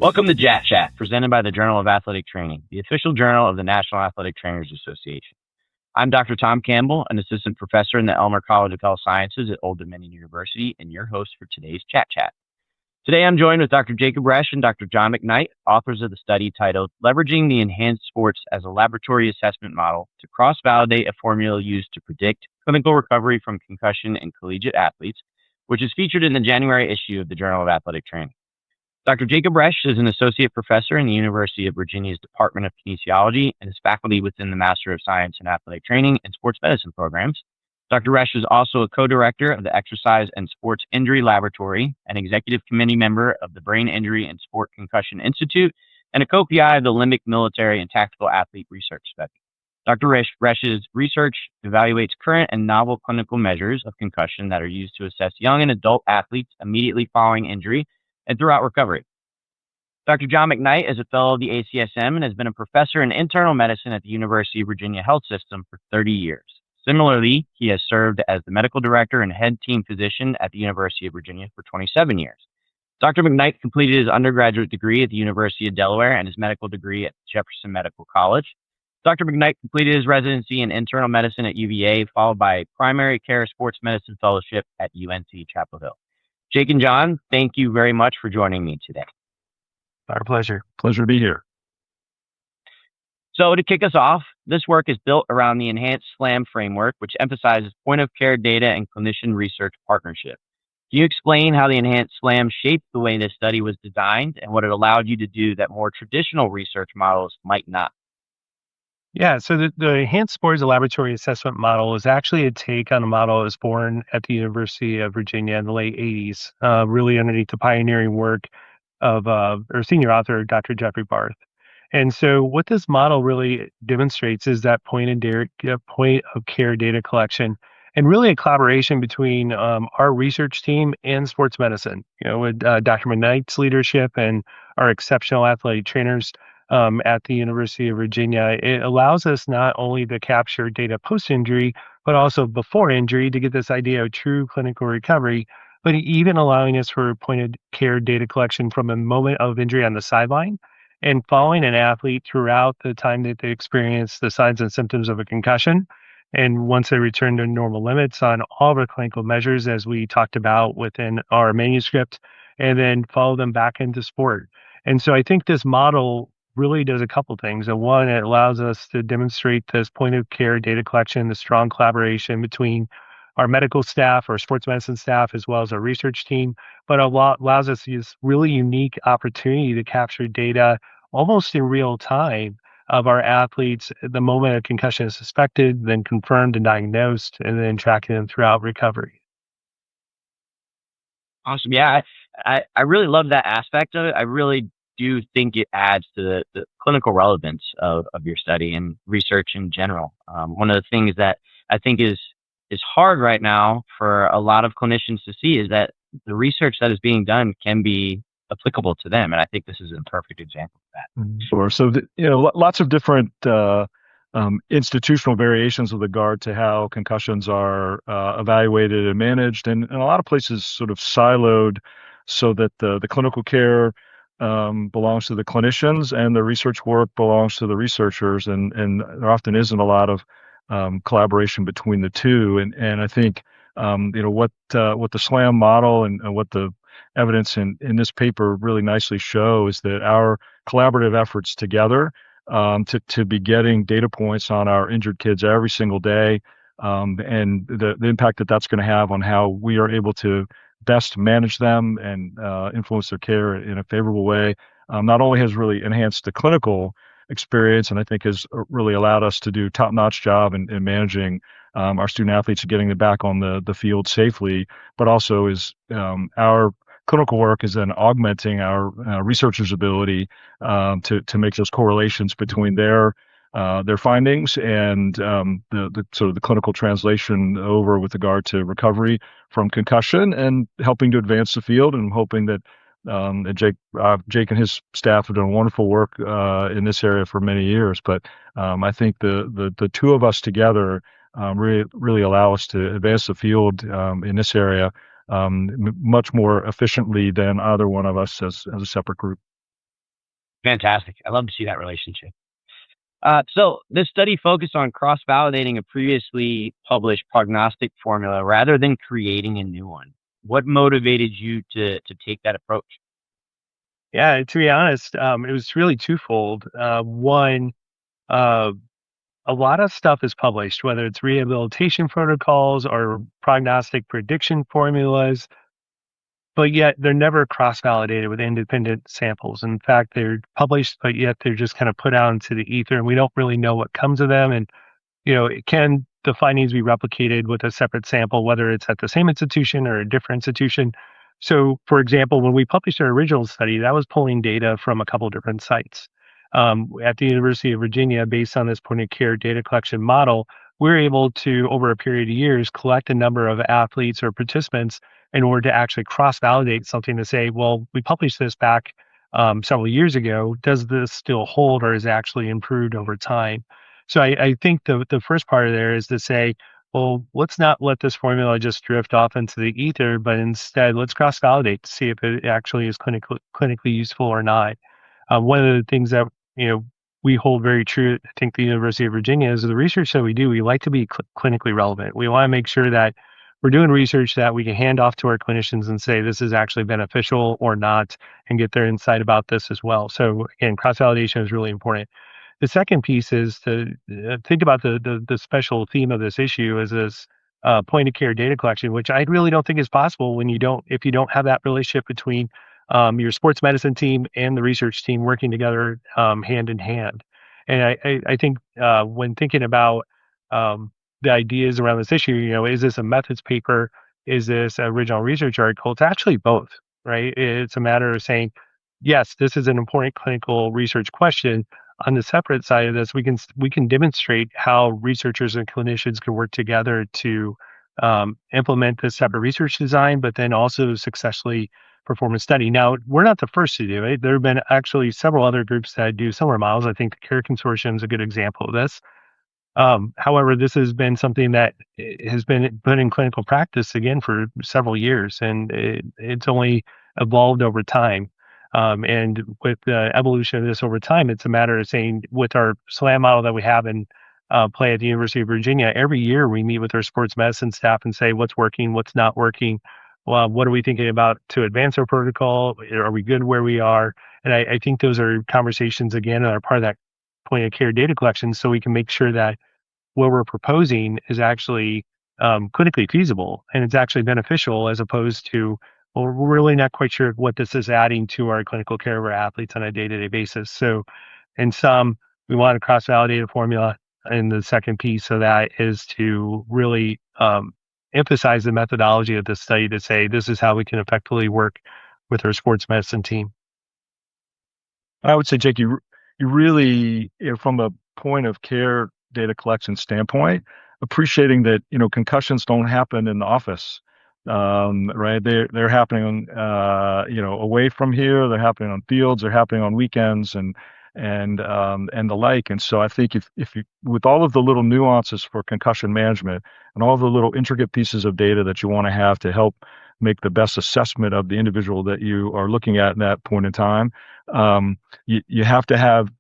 Welcome to JAT Chat, presented by the Journal of Athletic Training, the official journal of the National Athletic Trainers Association. I'm Dr. Tom Campbell, an assistant professor in the Elmer College of Health Sciences at Old Dominion University, and your host for today's JAT Chat. Today I'm joined with Dr. Jacob Resch and Dr. John MacKnight, authors of the study titled Leveraging the Enhanced Sports as a Laboratory Assessment Model to Cross-Validate a Formula Used to Predict Clinical Recovery from Concussion in Collegiate Athletes, which is featured in the January issue of the Journal of Athletic Training. Dr. Jacob Resch is an associate professor in the University of Virginia's Department of Kinesiology and is faculty within the Master of Science in Athletic Training and Sports Medicine programs. Dr. Resch is also a co-director of the Exercise and Sports Injury Laboratory, an executive committee member of the Brain Injury and Sport Concussion Institute, and a co-PI of the Limbic Military and Tactical Athlete Research Study. Dr. Resch's research evaluates current and novel clinical measures of concussion that are used to assess young and adult athletes immediately following injury and throughout recovery. Dr. John MacKnight is a fellow of the ACSM and has been a professor in internal medicine at the University of Virginia Health System for 30 years. Similarly, he has served as the medical director and head team physician at the University of Virginia for 27 years. Dr. MacKnight completed his undergraduate degree at the University of Delaware and his medical degree at Jefferson Medical College. Dr. MacKnight completed his residency in internal medicine at UVA, followed by a primary care sports medicine fellowship at UNC Chapel Hill. Jake and John, thank you very much for joining me today. Our pleasure. Pleasure to be here. So to kick us off, this work is built around the Enhanced SLAM framework, which emphasizes point-of-care data and clinician research partnership. Can you explain how the Enhanced SLAM shaped the way this study was designed and what it allowed you to do that more traditional research models might not? Yeah, so the Enhanced Sports Laboratory Assessment Model is actually a take on a model that was born at the University of Virginia in the late 80s, really underneath the pioneering work of our senior author, Dr. Jeffrey Barth. And so what this model really demonstrates is that point of care data collection and really a collaboration between our research team and sports medicine, with Dr. MacKnight's leadership and our exceptional athletic trainers at the University of Virginia. It allows us not only to capture data post-injury, but also before injury to get this idea of true clinical recovery, but even allowing us for point-of-care data collection from a moment of injury on the sideline and following an athlete throughout the time that they experience the signs and symptoms of a concussion. And once they return to normal limits on all of our clinical measures, as we talked about within our manuscript, and then follow them back into sport. And so I think this model really does a couple things. And one, it allows us to demonstrate this point of care data collection, the strong collaboration between our medical staff, our sports medicine staff, as well as our research team, but allows us this really unique opportunity to capture data almost in real time of our athletes at the moment a concussion is suspected, then confirmed and diagnosed, and then tracking them throughout recovery. Awesome. Yeah, I really love that aspect of it. I really do think it adds to the clinical relevance of your study and research in general. One of the things that I think is hard right now for a lot of clinicians to see is that the research that is being done can be applicable to them. And I think this is a perfect example of that. Sure. So, lots of different institutional variations with regard to how concussions are evaluated and managed. And in a lot of places sort of siloed so that the clinical care belongs to the clinicians and the research work belongs to the researchers. And there often isn't a lot of collaboration between the two. And I think, what the SLAM model and what the evidence in this paper really nicely show is that our collaborative efforts together to be getting data points on our injured kids every single day and the impact that that's going to have on how we are able to best manage them and influence their care in a favorable way, not only has really enhanced the clinical experience, and I think has really allowed us to do top-notch job in managing our student athletes and getting them back on the field safely, but also is our clinical work is then augmenting our researchers' ability to make those correlations between their findings and the sort of the clinical translation over with regard to recovery from concussion and helping to advance the field. And I'm hoping that Jake and his staff have done wonderful work in this area for many years. But I think the two of us together really allow us to advance the field in this area much more efficiently than either one of us as a separate group. Fantastic. I love to see that relationship. So this study focused on cross-validating a previously published prognostic formula rather than creating a new one. What motivated you to take that approach? Yeah, to be honest, it was really twofold. One, uh, a lot of stuff is published, whether it's rehabilitation protocols or prognostic prediction formulas, but yet they're never cross-validated with independent samples. In fact, they're published, but yet they're just kind of put out into the ether, and we don't really know what comes of them. And can the findings be replicated with a separate sample, whether it's at the same institution or a different institution? So, for example, when we published our original study, that was pulling data from a couple different sites. At the University of Virginia, based on this point of care data collection model, we're able to, over a period of years, collect a number of athletes or participants in order to actually cross validate something to say, well, we published this back several years ago. Does this still hold or is it actually improved over time? So I think the first part of there is to say, well, let's not let this formula just drift off into the ether, but instead let's cross validate to see if it actually is clinically useful or not. One of the things that we hold very true, I think, the University of Virginia is the research that we do. We like to be clinically relevant. We want to make sure that we're doing research that we can hand off to our clinicians and say this is actually beneficial or not, and get their insight about this as well. So again, cross validation is really important. The second piece is to think about the special theme of this issue is this point of care data collection, which I really don't think is possible if you don't have that relationship between your sports medicine team and the research team working together hand in hand. And I think when thinking about the ideas around this issue, is this a methods paper? Is this an original research article? It's actually both, right? It's a matter of saying, yes, this is an important clinical research question. On the separate side of this, we can demonstrate how researchers and clinicians can work together to implement this separate research design, but then also successfully perform a study. Now, we're not the first to do it. There have been actually several other groups that do similar models. I think the CARE Consortium is a good example of this. However, this has been something that has been put in clinical practice again for several years, and it's only evolved over time. And with the evolution of this over time, it's a matter of saying, with our SLAM model that we have in play at the University of Virginia, every year we meet with our sports medicine staff and say what's working, what's not working. Well, what are we thinking about to advance our protocol? Are we good where we are? And I think those are conversations, again, that are part of that point of care data collection, so we can make sure that what we're proposing is actually clinically feasible and it's actually beneficial, as opposed to, well, we're really not quite sure what this is adding to our clinical care of our athletes on a day-to-day basis. So in sum, we want to cross-validate a formula. And the second piece of that is to really emphasize the methodology of this study to say, this is how we can effectively work with our sports medicine team. I would say, Jake, you really, from a point of care data collection standpoint, appreciating that concussions don't happen in the office, right? They're happening away from here. They're happening on fields. They're happening on weekends and the like. And so I think if you, with all of the little nuances for concussion management and all the little intricate pieces of data that you want to have to help make the best assessment of the individual that you are looking at in that point in time, you have to have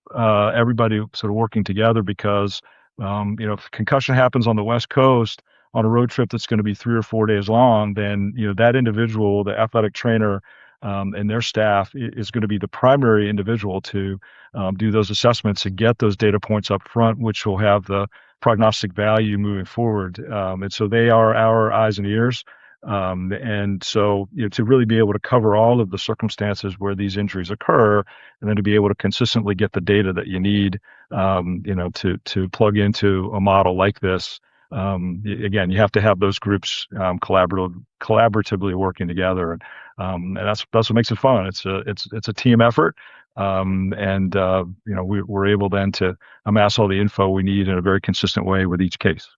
everybody sort of working together, because if concussion happens on the West Coast on a road trip that's going to be 3 or 4 days long, then that individual, the athletic trainer, and their staff is going to be the primary individual to do those assessments and get those data points up front, which will have the prognostic value moving forward. And so they are our eyes and ears. And so to really be able to cover all of the circumstances where these injuries occur, and then to be able to consistently get the data that you need, to plug into a model like this. Again, you have to have those groups collaboratively working together, and that's what makes it fun. It's a team effort, we're able then to amass all the info we need in a very consistent way with each case.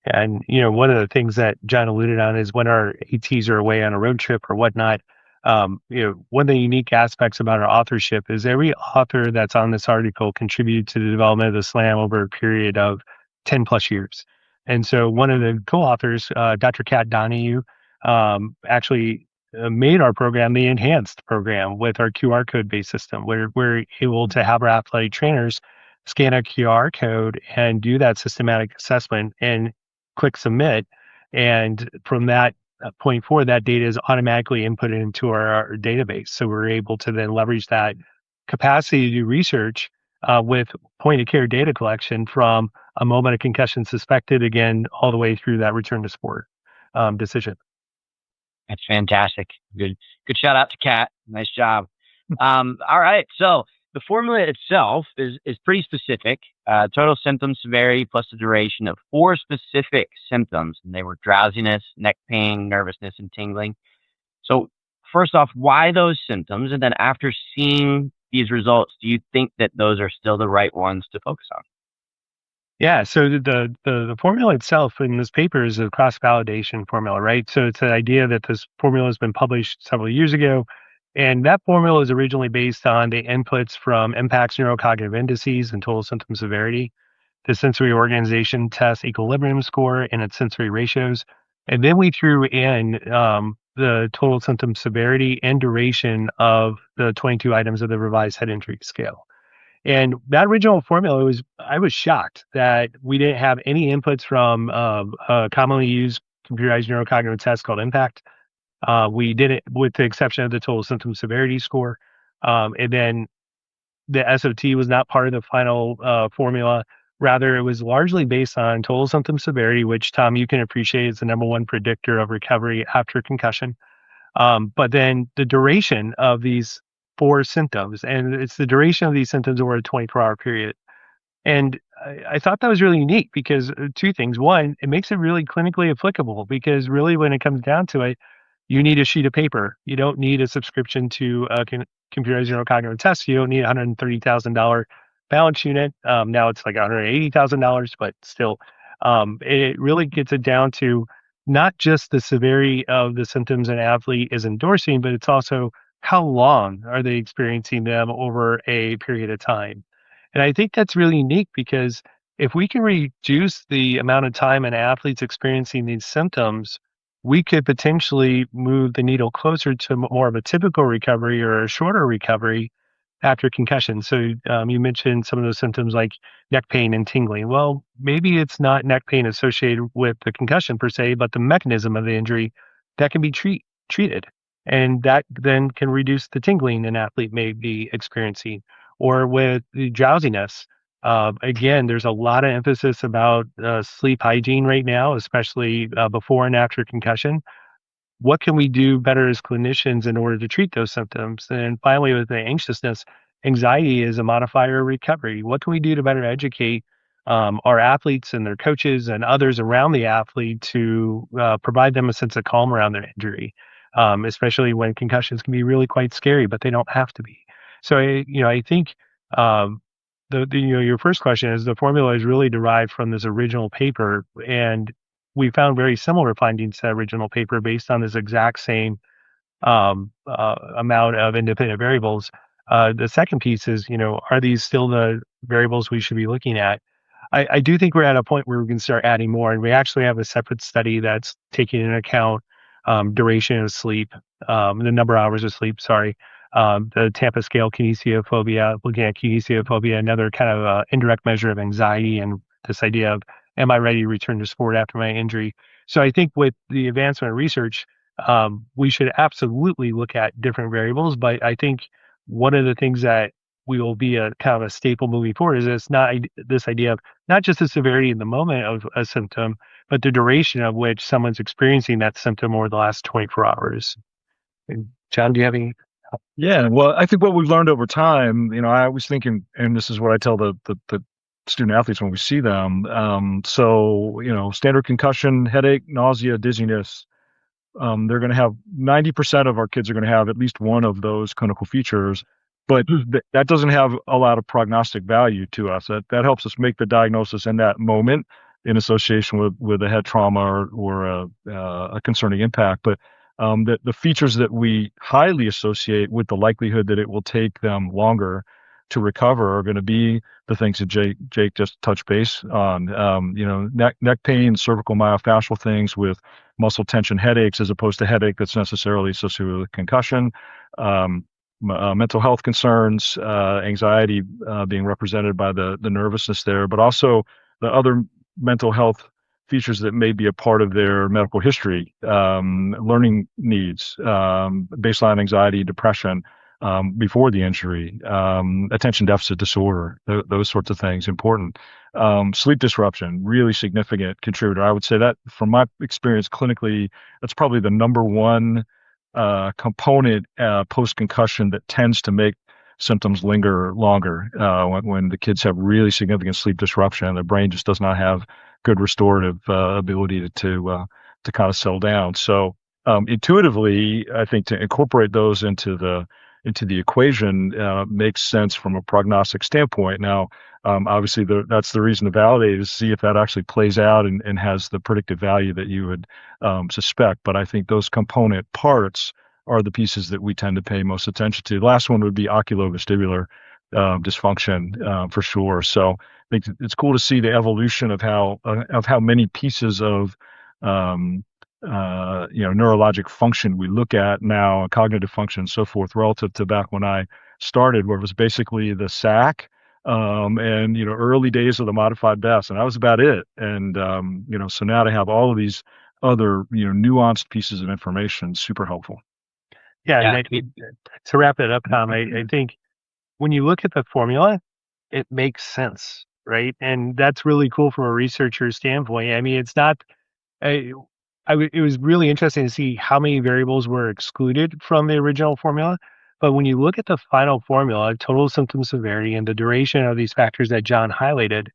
And, one of the things that John alluded on is when our ATs are away on a road trip or whatnot, one of the unique aspects about our authorship is every author that's on this article contributed to the development of the SLAM over a period of 10 plus years. And so one of the co-authors, Dr. Kat Donahue, actually made our program the enhanced program with our QR code based system, where we're able to have our athletic trainers scan a QR code and do that systematic assessment and click submit. And from that point forward, that data is automatically inputted into our database. So we're able to then leverage that capacity to do research with point of care data collection from a moment of concussion suspected, again, all the way through that return to sport decision. That's fantastic. Good shout out to Kat. Nice job. All right. So the formula itself is pretty specific. Total symptom severity plus the duration of 4 specific symptoms, and they were drowsiness, neck pain, nervousness, and tingling. So first off, why those symptoms? And then after seeing these results, do you think that those are still the right ones to focus on? Yeah, so the formula itself in this paper is a cross-validation formula, right? So it's an idea that this formula has been published several years ago, and that formula is originally based on the inputs from impacts neurocognitive indices and total symptom severity, the sensory organization test equilibrium score, and its sensory ratios. And then we threw in the total symptom severity and duration of the 22 items of the revised head injury scale. And that original formula I was shocked that we didn't have any inputs from a commonly used computerized neurocognitive test called IMPACT. We did it with the exception of the total symptom severity score. And then the SOT was not part of the final formula. Rather, it was largely based on total symptom severity, which, Tom, you can appreciate is the number one predictor of recovery after concussion. But then the duration of these 4 symptoms, and it's the duration of these symptoms over a 24-hour period. And I thought that was really unique because 2 things. One, it makes it really clinically applicable because really when it comes down to it, you need a sheet of paper. You don't need a subscription to a computerized neurocognitive test. You don't need a $130,000 balance unit. Now it's like $180,000, but still, it really gets it down to not just the severity of the symptoms an athlete is endorsing, but it's also how long are they experiencing them over a period of time. And I think that's really unique because if we can reduce the amount of time an athlete's experiencing these symptoms, we could potentially move the needle closer to more of a typical recovery or a shorter recovery after concussion. So you mentioned some of those symptoms like neck pain and tingling. Well, maybe it's not neck pain associated with the concussion per se, but the mechanism of the injury that can be treated. And that then can reduce the tingling an athlete may be experiencing. Or with the drowsiness, again, there's a lot of emphasis about sleep hygiene right now, especially before and after concussion. What can we do better as clinicians in order to treat those symptoms? And finally, with the anxiousness, anxiety is a modifier of recovery. What can we do to better educate our athletes and their coaches and others around the athlete to provide them a sense of calm around their injury, especially when concussions can be really quite scary, but they don't have to be. So, I think your first question is the formula is really derived from this original paper, and we found very similar findings to the original paper based on this exact same amount of independent variables. The second piece is, are these still the variables we should be looking at? I do think we're at a point where we can start adding more, and we actually have a separate study that's taking into account duration of sleep, the number of hours of sleep, the Tampa scale kinesiophobia, looking at kinesiophobia, another kind of indirect measure of anxiety and this idea of, am I ready to return to sport after my injury? So I think with the advancement of research, we should absolutely look at different variables. But I think one of the things that will be a kind of a staple moving forward is this idea of not just the severity in the moment of a symptom, but the duration of which someone's experiencing that symptom over the last 24 hours. And John, do you have any? Yeah, well, I think what we've learned over time, I was thinking, and this is what I tell the student athletes when we see them. Standard concussion, headache, nausea, dizziness. They're going to have 90% of our kids are going to have at least one of those clinical features, but that doesn't have a lot of prognostic value to us. That helps us make the diagnosis in that moment in association with a head trauma or a concerning impact. But the features that we highly associate with the likelihood that it will take them longer to recover are going to be the things that Jake just touched base on. Neck pain, cervical myofascial things with muscle tension headaches, as opposed to headache that's necessarily associated with concussion. Mental health concerns, anxiety being represented by the nervousness there, but also the other mental health features that may be a part of their medical history, learning needs, baseline anxiety, depression before the injury, attention deficit disorder, those sorts of things, important. Sleep disruption, really significant contributor. I would say that from my experience clinically, that's probably the number one component post-concussion that tends to make symptoms linger longer when the kids have really significant sleep disruption. Their brain just does not have good restorative ability to kind of settle down. So intuitively, I think to incorporate those into the equation makes sense from a prognostic standpoint. Now, obviously, that's the reason to validate is see if that actually plays out and has the predictive value that you would suspect. But I think those component parts are the pieces that we tend to pay most attention to. The last one would be oculovestibular dysfunction for sure. So I think it's cool to see the evolution of how many pieces of neurologic function we look at now, cognitive function and so forth, relative to back when I started, where it was basically the SAC and early days of the modified BESS, and that was about it. And so now to have all of these other nuanced pieces of information, super helpful. Yeah, and to wrap it up, Tom, I think when you look at the formula, it makes sense, right? And that's really cool from a researcher standpoint. I mean, it's not. It was really interesting to see how many variables were excluded from the original formula. But when you look at the final formula, total symptom severity and the duration of these factors that John highlighted,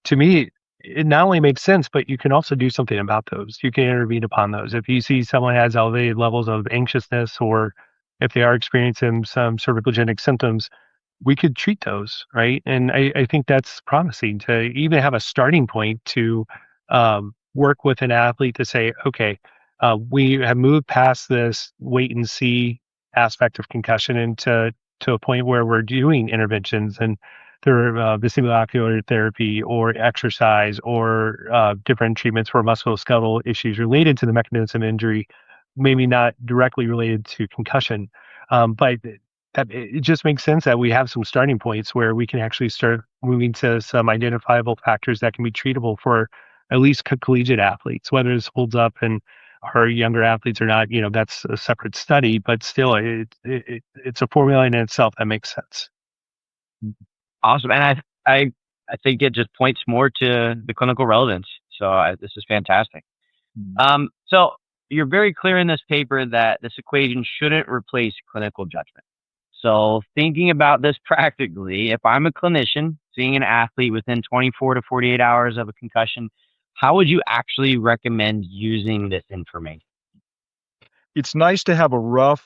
to me, it not only makes sense, but you can also do something about those. You can intervene upon those. If you see someone has elevated levels of anxiousness, or if they are experiencing some cervicogenic symptoms, we could treat those, right? And I think that's promising to even have a starting point to work with an athlete to say, okay, we have moved past this wait and see aspect of concussion into a point where we're doing interventions and through vestibular therapy or exercise or different treatments for musculoskeletal issues related to the mechanism of injury, maybe not directly related to concussion. But it just makes sense that we have some starting points where we can actually start moving to some identifiable factors that can be treatable for at least collegiate athletes. Whether this holds up and our younger athletes or not, that's a separate study, but still it's a formula in itself that makes sense. Awesome. And I think it just points more to the clinical relevance. So this is fantastic. So you're very clear in this paper that this equation shouldn't replace clinical judgment. So thinking about this practically, if I'm a clinician seeing an athlete within 24 to 48 hours of a concussion, how would you actually recommend using this information? It's nice to have a rough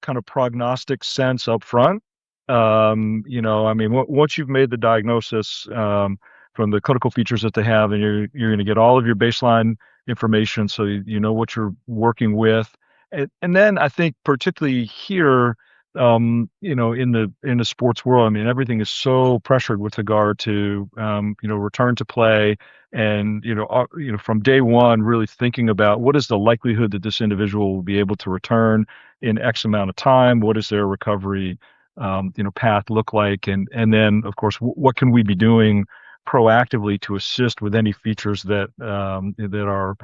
kind of prognostic sense up front. Once you've made the diagnosis from the clinical features that they have, and you're going to get all of your baseline information, so you know what you're working with, and then I think particularly here, in the sports world, everything is so pressured with regard to return to play, and from day one, really thinking about what is the likelihood that this individual will be able to return in X amount of time, what is their recovery path look like, and then of course what can we be doing proactively to assist with any features that are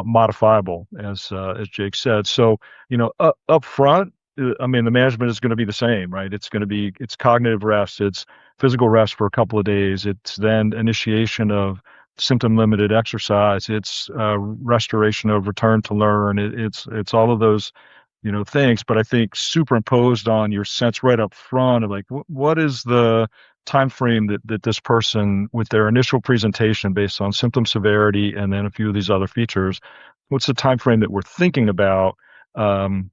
modifiable, as Jake said. So up front, the management is going to be the same, right? It's cognitive rest, it's physical rest for a couple of days, it's then initiation of symptom limited exercise, it's restoration of return to learn, it's all of those things. But I think superimposed on your sense right up front of like, what is the time frame that this person, with their initial presentation based on symptom severity and then a few of these other features, what's the time frame that we're thinking about from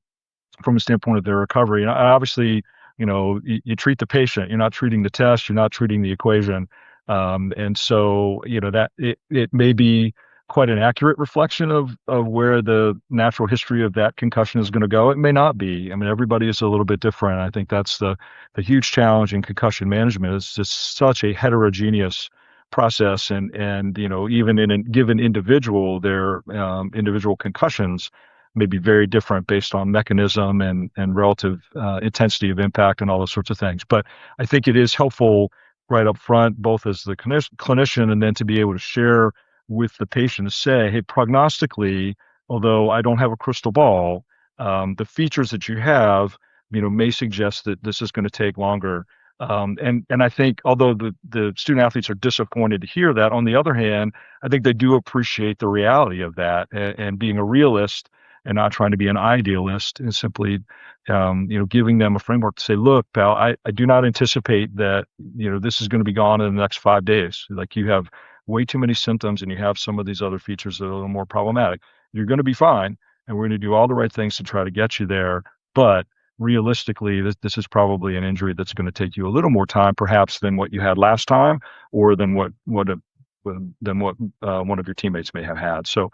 a standpoint of their recovery? And obviously, you treat the patient, you're not treating the test, you're not treating the equation. And so, that it may be quite an accurate reflection of where the natural history of that concussion is going to go. It may not be. I mean, everybody is a little bit different. I think that's the huge challenge in concussion management. It's just such a heterogeneous process, and even in a given individual, their individual concussions may be very different based on mechanism and relative intensity of impact and all those sorts of things. But I think it is helpful right up front, both as the clinician and then to be able to share with the patient to say, hey, prognostically, although I don't have a crystal ball, the features that you have, may suggest that this is going to take longer. And I think although the student athletes are disappointed to hear that, on the other hand, I think they do appreciate the reality of that and being a realist and not trying to be an idealist, and simply, giving them a framework to say, look, pal, I do not anticipate that, this is going to be gone in the next 5 days. Like, you have way too many symptoms and you have some of these other features that are a little more problematic. You're going to be fine, and we're going to do all the right things to try to get you there. But realistically, this is probably an injury that's going to take you a little more time, perhaps, than what you had last time, or than what one of your teammates may have had. So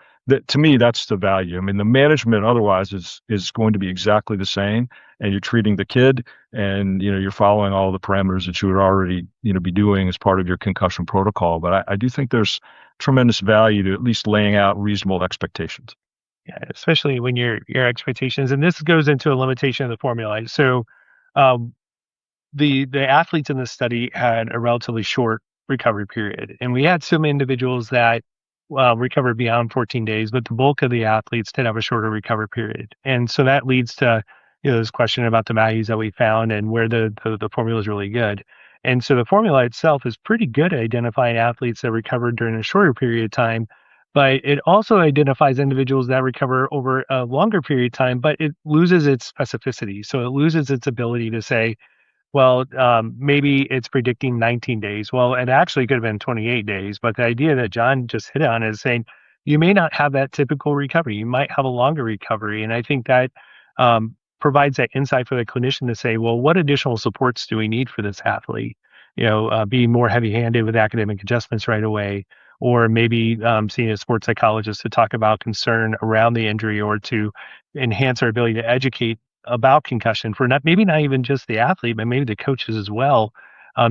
to me, that's the value. I mean, the management otherwise is going to be exactly the same, and you're treating the kid, and you're following all the parameters that you would already be doing as part of your concussion protocol. But I do think there's tremendous value to at least laying out reasonable expectations. Yeah, especially when your expectations, and this goes into a limitation of the formula. So, the athletes in this study had a relatively short recovery period, and we had some individuals that recovered beyond 14 days, but the bulk of the athletes did have a shorter recovery period, and so that leads to this question about the values that we found and where the formula is really good. And so the formula itself is pretty good at identifying athletes that recovered during a shorter period of time, but it also identifies individuals that recover over a longer period of time, but it loses its specificity. So it loses its ability to say, well, maybe it's predicting 19 days. Well, it actually could have been 28 days. But the idea that John just hit on is saying you may not have that typical recovery. You might have a longer recovery. And I think that provides that insight for the clinician to say, well, what additional supports do we need for this athlete? Be more heavy-handed with academic adjustments right away, or maybe seeing a sports psychologist to talk about concern around the injury, or to enhance our ability to educate about concussion for not even just the athlete, but maybe the coaches as well,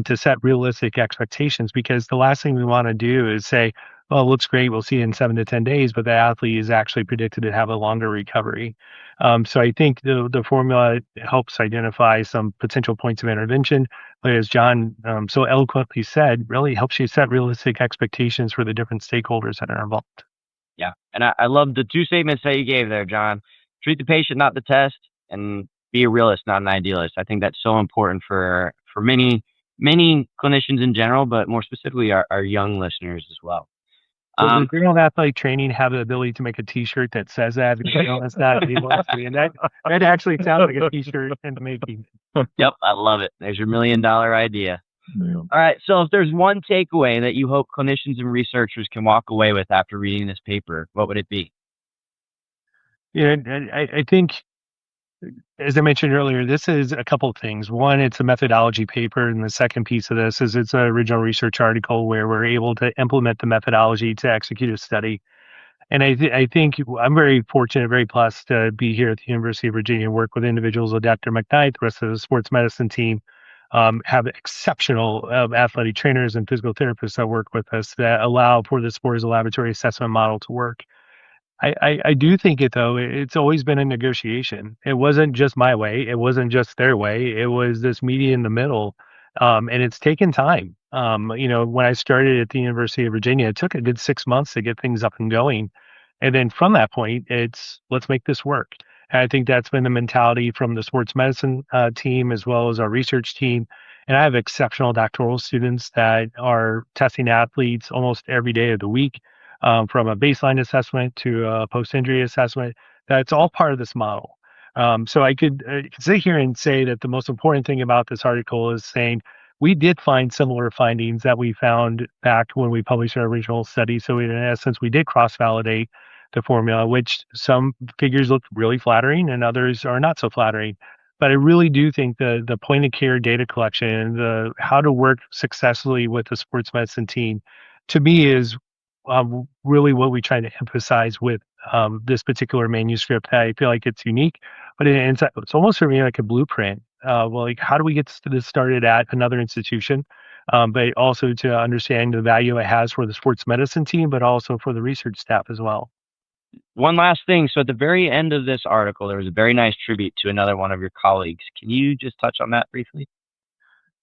to set realistic expectations. Because the last thing we want to do is say, well, it looks great, we'll see you in 7 to 10 days, but the athlete is actually predicted to have a longer recovery. So I think the formula helps identify some potential points of intervention, but as John so eloquently said, really helps you set realistic expectations for the different stakeholders that are involved. Yeah, and I love the two statements that you gave there, John. Treat the patient, not the test, and be a realist, not an idealist. I think that's so important for many clinicians in general, but more specifically our young listeners as well. Does the Journal of Athletic Training have the ability to make a T-shirt that says that? That's not and that actually sounds like a T-shirt in the making. Yep, I love it. There's your $1 million idea. Yeah. All right, so if there's one takeaway that you hope clinicians and researchers can walk away with after reading this paper, what would it be? Yeah, I think, as I mentioned earlier, this is a couple of things. One, it's a methodology paper, and the second piece of this is it's an original research article where we're able to implement the methodology to execute a study. And I think I'm very fortunate, very blessed to be here at the University of Virginia and work with individuals like Dr. MacKnight, the rest of the sports medicine team, have exceptional athletic trainers and physical therapists that work with us that allow for the sports laboratory assessment model to work. I do think it's always been a negotiation. It wasn't just my way. It wasn't just their way. It was this meeting in the middle. And it's taken time. When I started at the University of Virginia, it took a good 6 months to get things up and going. And then from that point, it's let's make this work. And I think that's been the mentality from the sports medicine team as well as our research team. And I have exceptional doctoral students that are testing athletes almost every day of the week. From a baseline assessment to a post-injury assessment, that's all part of this model. So I could sit here and say that the most important thing about this article is saying we did find similar findings that we found back when we published our original study. So in essence, we did cross-validate the formula, which some figures look really flattering and others are not so flattering. But I really do think the point-of-care data collection, the how to work successfully with the sports medicine team, to me is really what we try to emphasize with this particular manuscript. I feel like it's unique, but it's almost for me like a blueprint. Like how do we get this started at another institution, but also to understand the value it has for the sports medicine team, but also for the research staff as well. One last thing. So at the very end of this article, there was a very nice tribute to another one of your colleagues. Can you just touch on that briefly?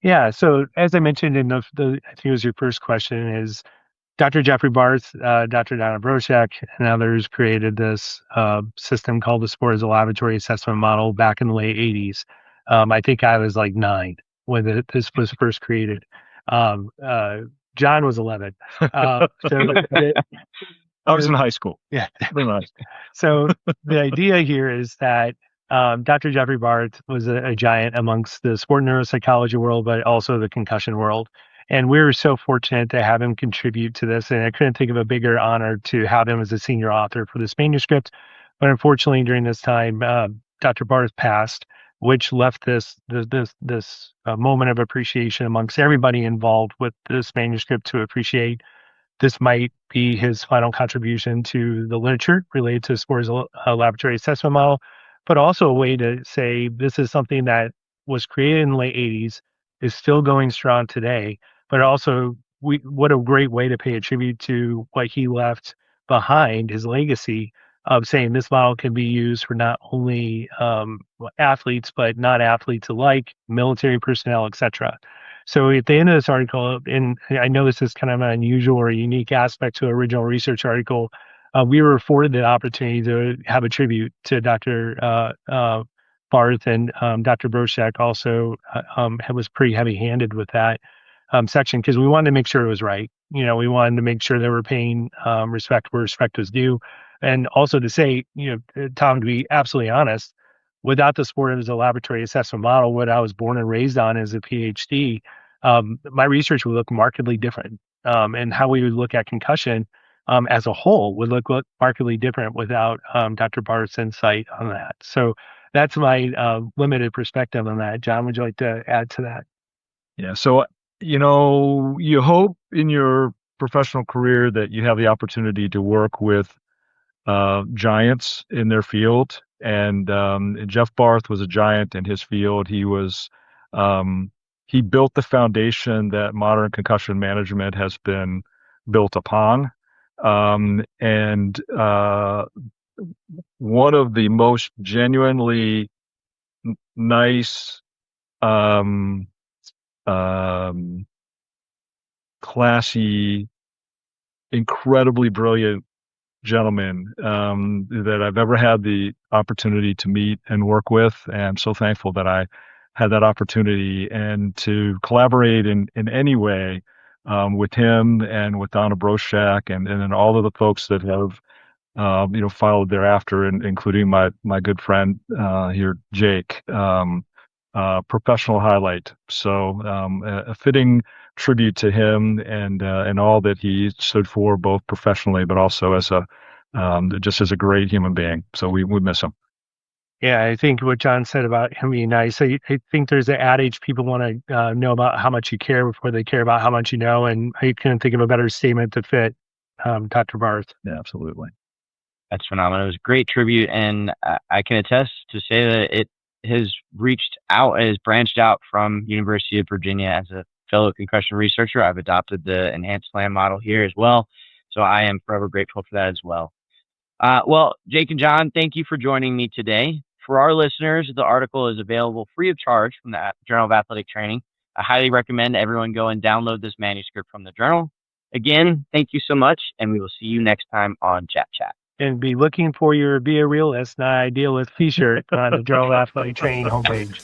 Yeah. So as I mentioned in I think it was your first question, is Dr. Jeffrey Barth, Dr. Donna Broszak, and others created this system called the Sport as a Laboratory Assessment Model back in the late 80s. I think I was like 9 when this was first created. John was 11. I was in high school. Yeah. Nice. So the idea here is that Dr. Jeffrey Barth was a giant amongst the sport neuropsychology world, but also the concussion world. And we were so fortunate to have him contribute to this. And I couldn't think of a bigger honor to have him as a senior author for this manuscript. But unfortunately, during this time, Dr. Barth passed, which left this moment of appreciation amongst everybody involved with this manuscript to appreciate this might be his final contribution to the literature related to sports laboratory assessment model, but also a way to say this is something that was created in the late 80s, is still going strong today, but also what a great way to pay a tribute to what he left behind, his legacy of saying this model can be used for not only athletes, but not athletes alike, military personnel, etc. So at the end of this article, and I know this is kind of an unusual or unique aspect to an original research article, we were afforded the opportunity to have a tribute to Dr. Barth, and Dr. Broszak also was pretty heavy-handed with that section because we wanted to make sure it was right. We wanted to make sure they were paying respect where respect was due. And also to say, Tom, to be absolutely honest, without the sport as a laboratory assessment model, what I was born and raised on as a PhD, my research would look markedly different. And how we would look at concussion as a whole would look markedly different without Dr. Barth's insight on that. So that's my limited perspective on that. John, would you like to add to that? Yeah. So, you hope in your professional career that you have the opportunity to work with giants in their field. And Jeff Barth was a giant in his field. He built the foundation that modern concussion management has been built upon. And one of the most genuinely nice, classy, incredibly brilliant gentlemen that I've ever had the opportunity to meet and work with. And I'm so thankful that I had that opportunity and to collaborate in any way with him and with Donna Broszak and then all of the folks that have followed thereafter, including my good friend here, Jake. Professional highlight. So a fitting tribute to him and all that he stood for, both professionally but also as just as a great human being. So we miss him. Yeah, I think what John said about him being nice. I think there's an adage people want to know about how much you care before they care about how much you know, and I couldn't think of a better statement to fit Dr. Barth. Yeah, absolutely. That's phenomenal. It was a great tribute, and I can attest to say that it has branched out from University of Virginia. As a fellow concussion researcher, I've adopted the enhanced plan model here as well. So I am forever grateful for that as well. Well, Jake and John, thank you for joining me today. For our listeners, the article is available free of charge from the Journal of Athletic Training. I highly recommend everyone go and download this manuscript from the journal. Again, thank you so much, and we will see you next time on JAT Chat. And be looking for your Be a Realist, Not Idealist t-shirt on the Journal of Athletic Training homepage.